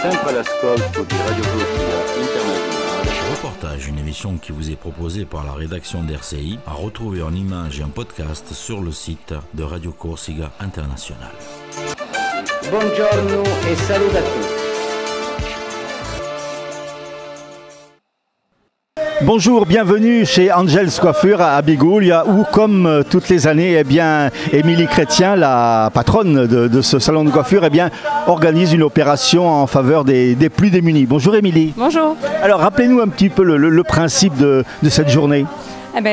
sempre all'ascolto di Radio Corsica Internazionale. Reportage, une émission qui vous est proposée par la rédaction d'RCI, à retrouver en images et en podcast sur le site de Radio Corsica Internazionale. Buongiorno e saluto a tutti. Bonjour, bienvenue chez Angels Coiffure à Bigoulia où, comme toutes les années, Émilie Chrétien, la patronne de ce salon de coiffure, organise une opération en faveur des plus démunis. Bonjour Émilie. Bonjour. Alors rappelez-nous un petit peu le principe de cette journée.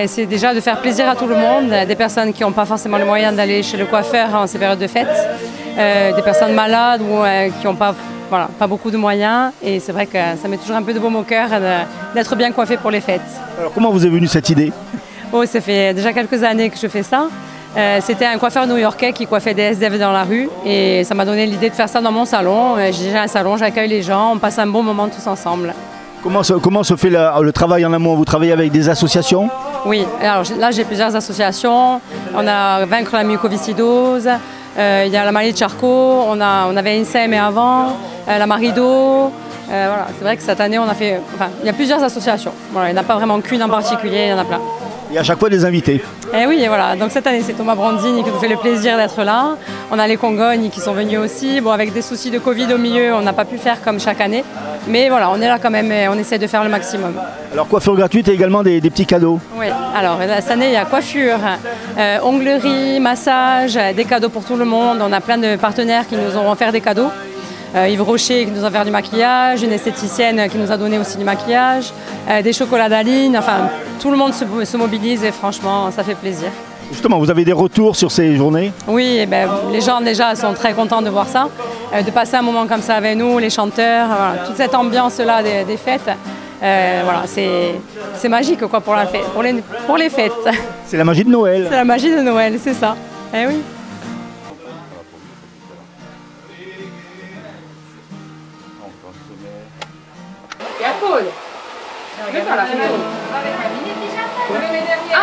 C'est déjà de faire plaisir à tout le monde, des personnes qui n'ont pas forcément les moyens d'aller chez le coiffeur en ces périodes de fête, des personnes malades ou qui n'ont pas beaucoup de moyens, et c'est vrai que ça met toujours un peu de baume au cœur d'être bien coiffé pour les fêtes. Alors comment vous est venue cette idée? Ça fait déjà quelques années que je fais ça. C'était un coiffeur new-yorkais qui coiffait des SDF dans la rue, et ça m'a donné l'idée de faire ça dans mon salon. J'ai déjà un salon, j'accueille les gens, on passe un bon moment tous ensemble. Comment se fait le travail en amont? Vous travaillez avec des associations? Oui, alors là j'ai plusieurs associations. On a Vaincre la mucoviscidose, il y a la maladie de Charcot, on avait INSEE mais avant, la Marido. C'est vrai que cette année il y a plusieurs associations. Il n'y en a pas vraiment qu'une en particulier, il y en a plein. Et à chaque fois des invités. Et voilà, donc cette année c'est Thomas Brandini qui nous fait le plaisir d'être là. On a les Congognes qui sont venus aussi. Avec des soucis de Covid au milieu, on n'a pas pu faire comme chaque année. Mais voilà, on est là quand même et on essaie de faire le maximum. Alors coiffure gratuite et également des petits cadeaux. Oui, alors cette année il y a coiffure, onglerie, massage, des cadeaux pour tout le monde. On a plein de partenaires qui nous ont offert des cadeaux. Yves Rocher qui nous a offert du maquillage, une esthéticienne qui nous a donné aussi du maquillage, des chocolats d'Aline, tout le monde se mobilise et franchement ça fait plaisir. Justement, vous avez des retours sur ces journées? Oui, les gens déjà sont très contents de voir ça, de passer un moment comme ça avec nous, les chanteurs, toute cette ambiance-là des fêtes. C'est magique quoi, pour les fêtes. C'est la magie de Noël. C'est la magie de Noël, c'est ça. Oui.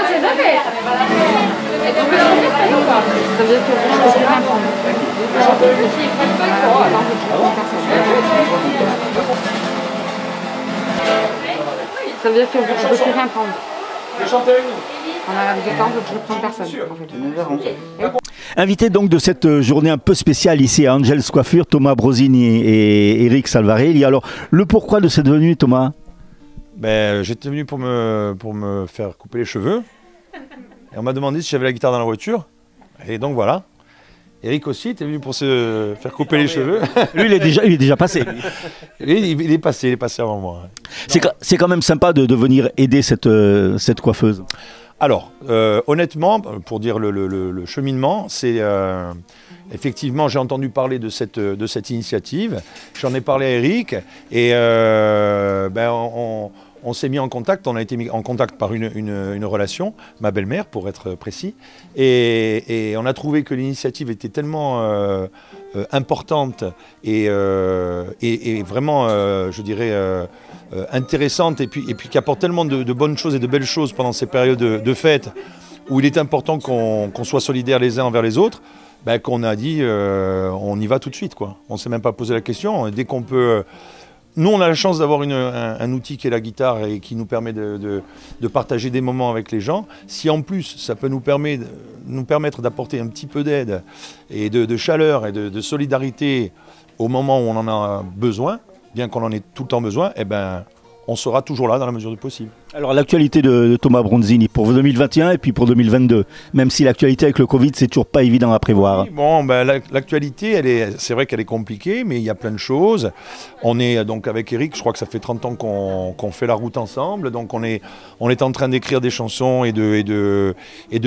C'est la fête. Et donc la fête ou pas? Ça veut dire que je peux rien prendre. Ça veut dire que je peux plus rien prendre. On a du temps, je ne peux prendre personne. Invité donc de cette journée un peu spéciale ici à Angels Coiffure, Thomas Brosini et Eric Salvarelli. Alors, le pourquoi de cette venue, Thomas? J'étais venu pour me faire couper les cheveux. Et on m'a demandé si j'avais la guitare dans la voiture. Et donc voilà. Eric aussi était venu pour se faire couper les cheveux. Lui, il est déjà passé. Il est passé avant moi. C'est quand même sympa de venir aider cette coiffeuse. Alors, honnêtement, pour dire le cheminement, c'est effectivement, j'ai entendu parler de cette initiative. J'en ai parlé à Eric et on s'est mis en contact. On a été mis en contact par une relation, ma belle-mère pour être précis, et on a trouvé que l'initiative était tellement importante et vraiment, je dirais, intéressante et puis qui apporte tellement de bonnes choses et de belles choses pendant ces périodes de fête où il est important qu'on soit solidaires les uns envers les autres, qu'on a dit on y va tout de suite, quoi. On ne s'est même pas posé la question. Dès qu'on peut... Nous, on a la chance d'avoir un outil qui est la guitare et qui nous permet de partager des moments avec les gens. Si en plus, ça peut nous permettre d'apporter un petit peu d'aide et de chaleur et de solidarité au moment où on en a besoin, bien qu'on en ait tout le temps besoin, on sera toujours là dans la mesure du possible. Alors l'actualité de Thomas Brandini pour 2021 et puis pour 2022, même si l'actualité avec le Covid, c'est toujours pas évident à prévoir. Oui, l'actualité, c'est vrai qu'elle est compliquée, mais il y a plein de choses. On est donc avec Eric, je crois que ça fait 30 ans qu'on fait la route ensemble, donc on est en train d'écrire des chansons et de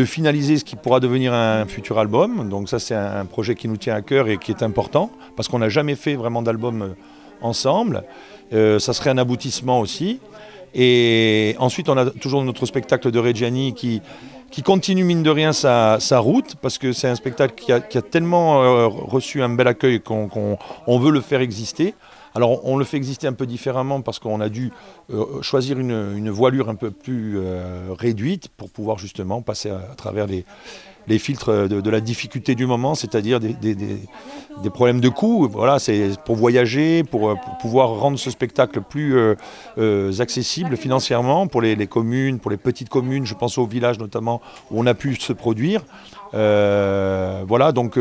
finaliser ce qui pourra devenir un futur album. Donc ça, c'est un projet qui nous tient à cœur et qui est important, parce qu'on n'a jamais fait vraiment d'album ensemble. Ça serait un aboutissement aussi. Et ensuite, on a toujours notre spectacle de Reggiani qui continue, mine de rien, sa route, parce que c'est un spectacle qui a tellement reçu un bel accueil qu'on veut le faire exister. Alors, on le fait exister un peu différemment parce qu'on a dû choisir une voilure un peu plus réduite pour pouvoir justement passer à travers les filtres de la difficulté du moment, c'est-à-dire des problèmes de coût. Voilà, c'est pour voyager, pour pouvoir rendre ce spectacle plus accessible financièrement pour les communes, pour les petites communes, je pense aux villages notamment, où on a pu se produire. Voilà, donc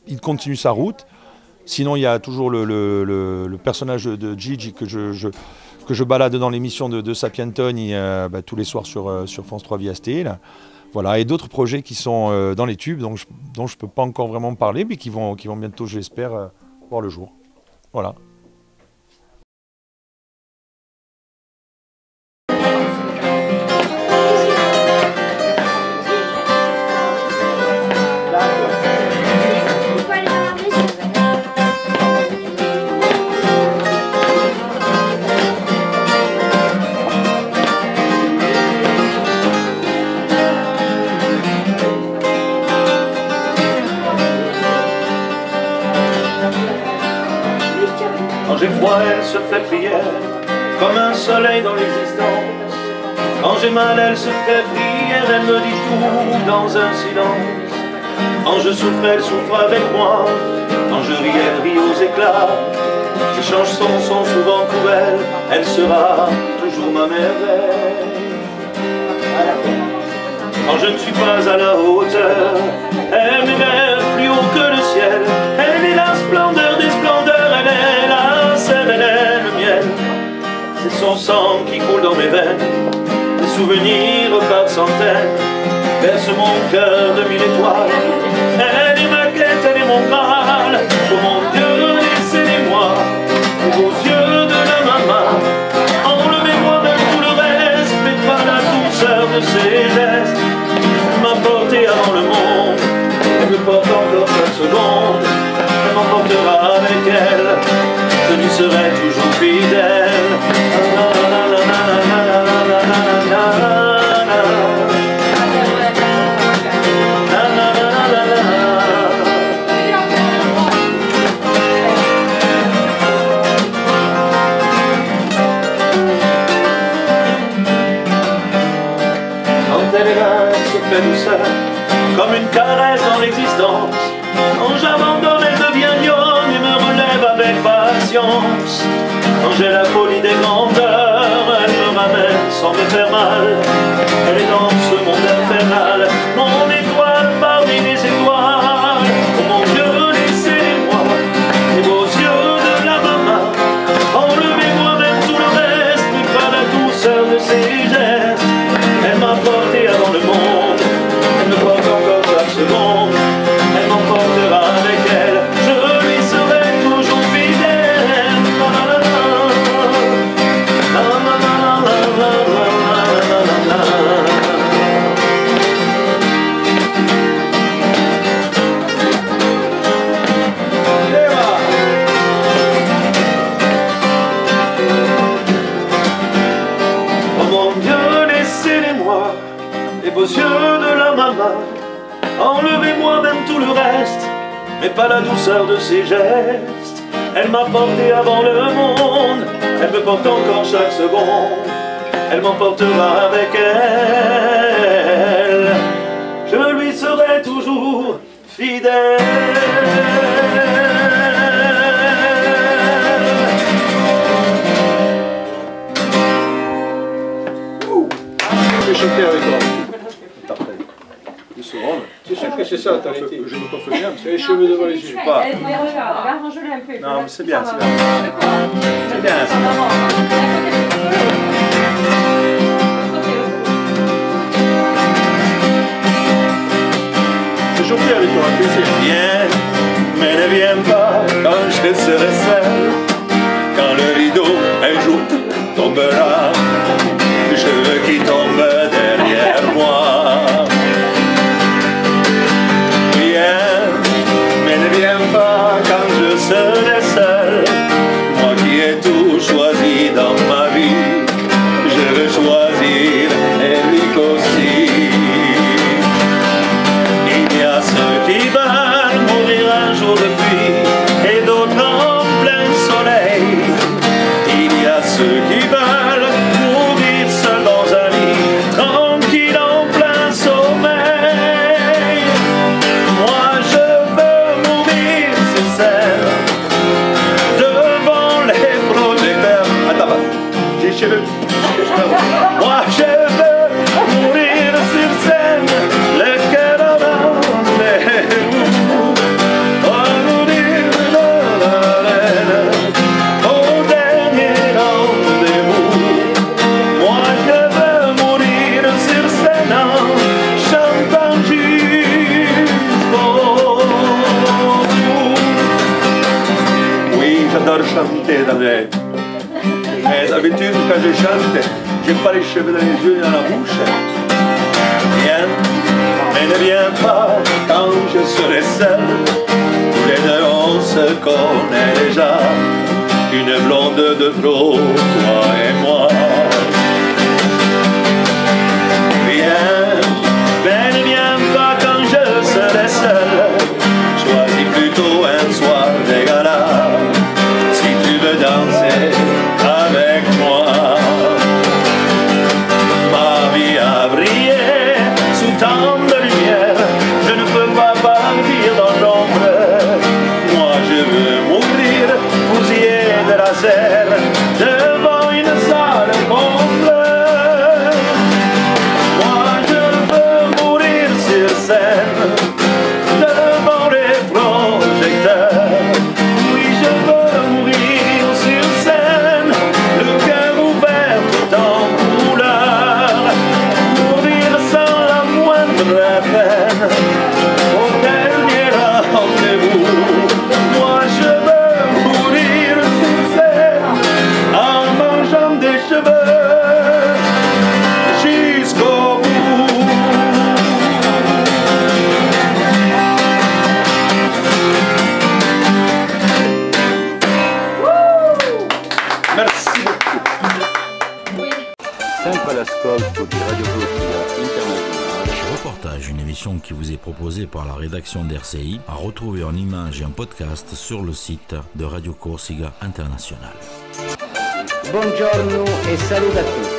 il continue sa route. Sinon, il y a toujours le personnage de Gigi que je balade dans l'émission de Sapientoni tous les soirs sur France 3 via STL. Voilà, et d'autres projets qui sont dans les tubes, dont je ne peux pas encore vraiment parler, mais qui vont bientôt, j'espère, voir le jour. Voilà. Quand j'ai froid, elle se fait prière, comme un soleil dans l'existence. Quand j'ai mal, elle se fait prière, elle me dit tout dans un silence. Quand je souffre, elle souffre avec moi. Quand je ris, elle rit aux éclats. Ses chansons sont souvent cruelles, elle sera toujours ma merveille. Quand je ne suis pas à la hauteur, elle m'élève plus haut que le ciel. Elle est la splendeur des splendeurs, elle est la sève, elle est le miel. C'est son sang qui coule dans mes veines, des souvenirs par centaines, berce mon cœur de 1000 étoiles. Elle est ma quête, elle est mon Graal. Oh mon Dieu, laissez-les-moi, aux yeux de la maman. Enlevez-moi même tout le reste, mais pas la douceur de ses gestes. Elle m'a porté avant le monde, elle me porte encore chaque seconde. Elle m'emportera avec elle, je lui serai toujours fidèle. Douceur, comme une caresse dans l'existence. Quand j'abandonne, elle devient lionne et me relève avec patience. Quand j'ai la folie des grandeurs, elle me ramène sans me faire mal. Elle est dans ce monde infernal, mon étoile parmi les étoiles. Oh mon Dieu, laissez-moi, les beaux yeux de la maman. Enlevez-moi même tout le reste, mais pas la douceur de ses gestes. Elle m'a porté avant le monde, elle me porte encore chaque seconde. Elle m'emportera avec elle, je lui serai toujours fidèle. Oh mon Dieu, laissez-les-moi, les beaux yeux de la maman. Enlevez-moi même tout le reste, mais pas la douceur de ses gestes. Elle m'a porté avant le monde, elle me porte encore chaque seconde. Elle m'emportera avec elle, je lui serai toujours fidèle. Je vais chanter avec toi. C'est sûr que c'est ça, je me coiffe bien, parce que les cheveux devant les yeux. Pas. Arrange-le un peu. Non, mais c'est bien, c'est bien. C'est bien, c'est bien. C'est gentil avec toi, un plaisir. Viens, mais ne viens pas quand je serai seul. Quand le rideau un jour tombera, je veux qu'il tombe derrière moi. Quand je serai seul, moi qui ai tout choisi dans ma vie, je veux choisir Eric aussi. Il y a ceux qui veulent mourir un jour de pluie et d'autres en plein soleil. Il y a ceux qui veulent mourir seuls dans un lit chanter d'avec. Mais d'habitude, quand je chante, j'ai pas les cheveux dans les yeux ni dans la bouche. Viens, mais ne viens pas quand je serai seul. Tous les deux on se connaît déjà. Une blonde de trop, toi et moi. Viens, mais ne viens pas quand je serai seul. Choisis plutôt un soir de gala. Si tu veux danser avec moi. Ma vie a brillé sous tant de lumière. Je ne peux pas partir dans l'ombre. Moi je veux mourir fusillé de laser devant une salle comble. Moi je veux mourir sur scène devant les projecteurs. Oui, je veux mourir sur scène, le cœur ouvert tout en couleur. Mourir sans la moindre peine, au dernier rendez-vous. Moi je veux mourir sur scène, en mangeant des cheveux jusqu'au bout. Merci beaucoup. Sempre all'ascolto di Radio Corsica Internazionale. Reportage, une émission qui vous est proposée par la rédaction d'RCI, à retrouver en images et en podcast sur le site de Radio Corsica International. Buongiorno e saluto a tutti.